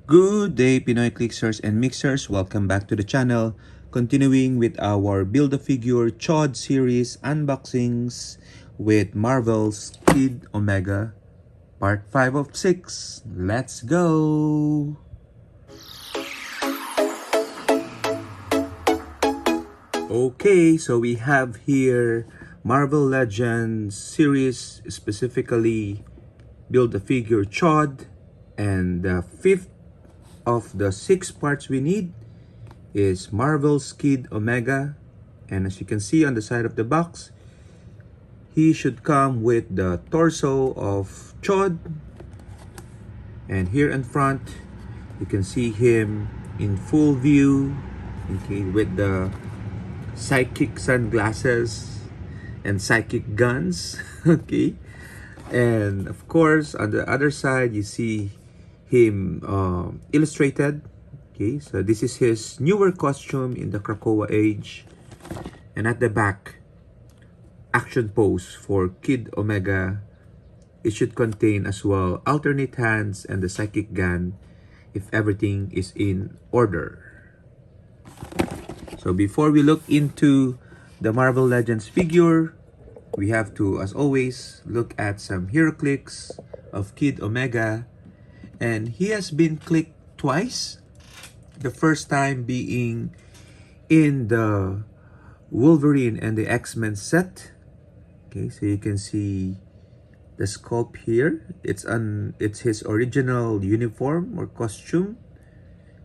Good day, Pinoy Clicksers and Mixers. Welcome back to the channel. Continuing with our Build-A-Figure Chod series unboxings with Marvel's Kid Omega Part 5 of 6. Let's go! Okay, so we have here Marvel Legends series, specifically Build-A-Figure Chod, and the fifth of the 6 parts we need is Marvel's Kid Omega. And as you can see on the side of the box, he should come with the torso of Chod, and here in front you can see him in full view, okay, with the psychic sunglasses and psychic guns. Okay, and of course on the other side you see him illustrated. Okay, so this is his newer costume in the Krakoa age, and at the back, action pose for Kid Omega. It should contain as well alternate hands and the psychic gun if everything is in order. So before we look into the Marvel Legends figure, we have to, as always, look at some Heroclix of Kid Omega. And he has been clicked twice. The first time being in the Wolverine and the X-Men set. Okay, so you can see the sculpt here. It's his original uniform or costume.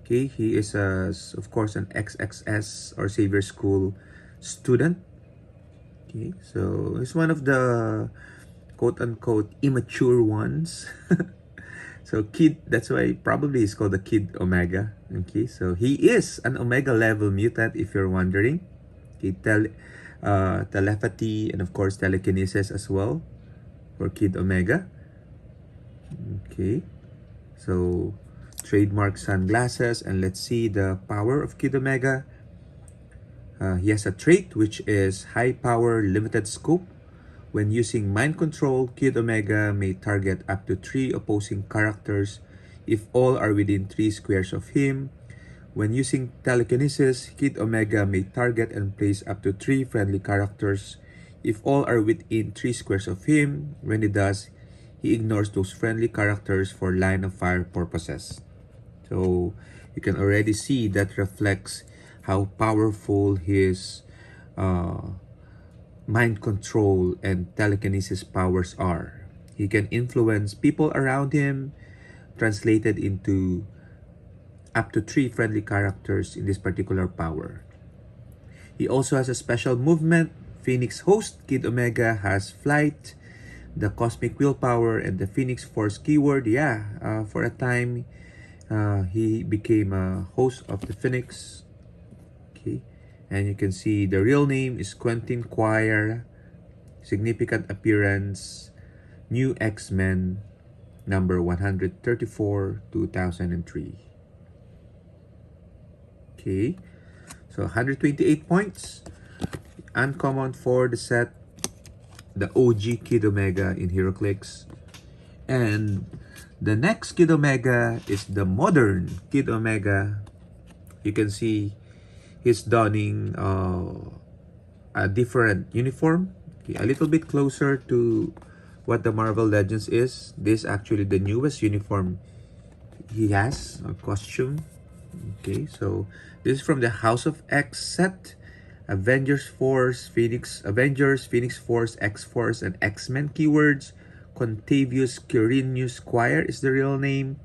Okay, he is of course an XXS or Xavier School student. Okay, so he's one of the quote-unquote immature ones. So Kid, that's why probably he's called the Kid Omega. Okay, so he is an Omega level mutant if you're wondering. Okay, telepathy and of course telekinesis as well for Kid Omega. Okay, so trademark sunglasses, and let's see the power of Kid Omega. He has a trait which is high power limited scope. When using mind control, Kid Omega may target up to 3 opposing characters if all are within 3 squares of him. When using telekinesis, Kid Omega may target and place up to 3 friendly characters if all are within 3 squares of him. When he does, he ignores those friendly characters for line of fire purposes. So you can already see that reflects how powerful his mind control and telekinesis powers are. He can influence people around him, translated into up to 3 friendly characters in this particular power. He also has a special movement, Phoenix Host. Kid Omega has flight, the cosmic willpower, and the Phoenix Force keyword. Yeah, for a time, he became a host of the Phoenix. Okay. And you can see the real name is Quentin Quire. Significant appearance, New X-Men, number 134, 2003. Okay, so 128 points. Uncommon for the set, the OG Kid Omega in Heroclix. And the next Kid Omega is the modern Kid Omega. You can see he's donning a different uniform. Okay, a little bit closer to what the Marvel Legends is. This is actually the newest uniform he has, a costume. Okay, so this is from the House of X set. Avengers, Phoenix Force, X-Force, and X-Men keywords. Contavious Quirinius Quire is the real name.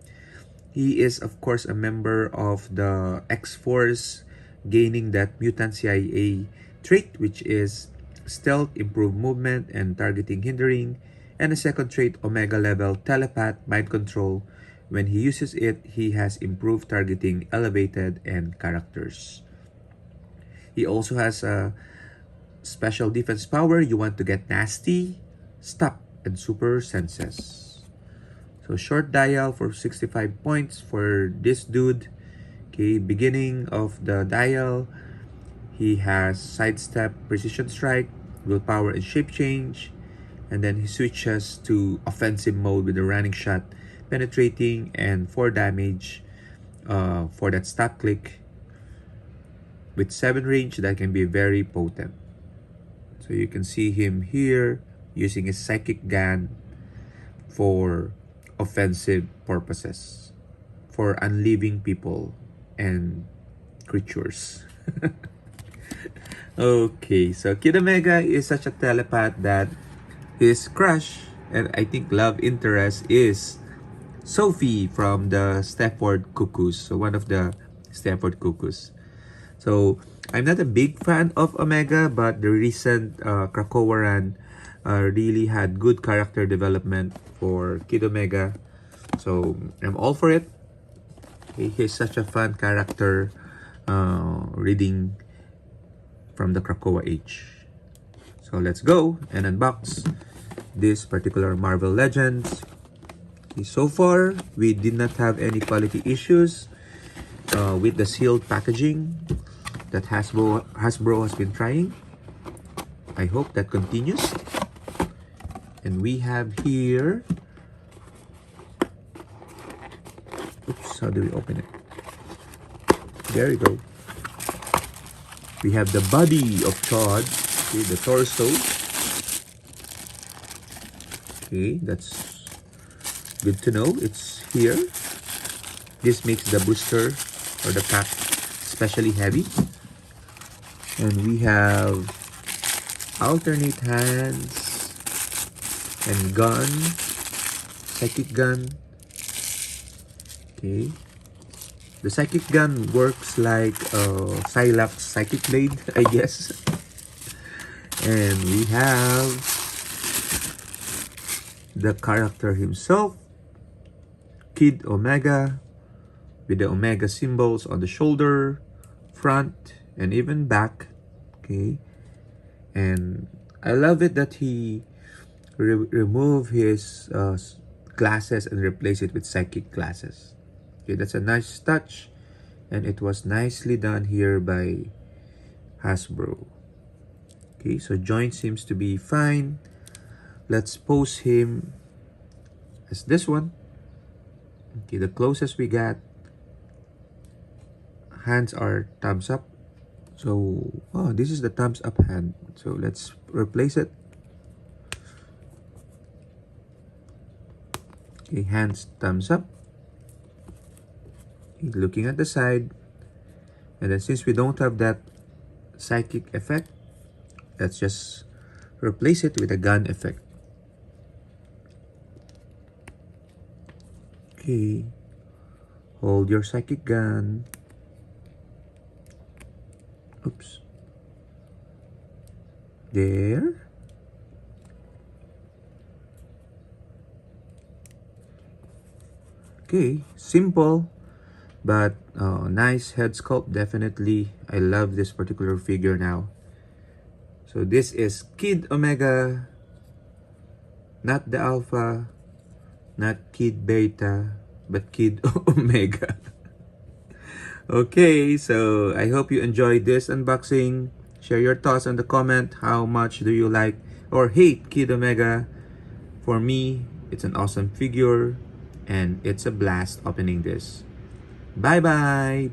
He is, of course, a member of the X-Force, gaining that mutant CIA trait, which is stealth, improved movement, and targeting hindering. And a second trait, Omega level telepath, mind control. When he uses it, he has improved targeting, elevated, and characters. He also has a special defense power. You want to get nasty, stop, and super senses. So short dial for 65 points for this dude. Okay, beginning of the dial, he has sidestep, precision strike, willpower, and shape change. And then he switches to offensive mode with a running shot, penetrating, and 4 damage. for that stat click with 7 range that can be very potent. So you can see him here using his psychic gun for offensive purposes, for unliving people and creatures. Okay, so Kid Omega is such a telepath that his crush and I think love interest is Sophie from the Stepford Cuckoos, so one of the Stepford Cuckoos. So I'm not a big fan of Omega, but the recent Krakoa run really had good character development for Kid Omega. So I'm all for it. He's such a fun character reading from the Krakoa age. So let's go and unbox this particular Marvel Legends. Okay, so far, we did not have any quality issues with the sealed packaging that Hasbro has been trying. I hope that continues. And we have here, oops, how do we open it? There you go. We have the body of Todd, okay, the torso. Okay, that's good to know. It's here. This makes the booster or the pack especially heavy. And we have alternate hands and gun, psychic gun. Okay. The psychic gun works like Psylocke's psychic blade, I guess. And we have the character himself, Kid Omega, with the Omega symbols on the shoulder, front, and even back. Okay. And I love it that he remove his glasses and replace it with psychic glasses. Okay, that's a nice touch, and it was nicely done here by Hasbro. Okay, so joint seems to be fine. Let's pose him as this one. Okay, the closest we got. Hands are thumbs up. So, oh, this is the thumbs up hand. So let's replace it. Okay, hands thumbs up. Okay, looking at the side. And then since we don't have that psychic effect, let's just replace it with a gun effect. Okay. Hold your psychic gun. Oops. There. Okay, simple, but nice head sculpt, definitely. I love this particular figure now. So this is Kid Omega, not the Alpha, not Kid Beta, but Kid Omega. Okay, so I hope you enjoyed this unboxing. Share your thoughts on the comment. How much do you like or hate Kid Omega? For me, it's an awesome figure, and it's a blast opening this. Bye-bye!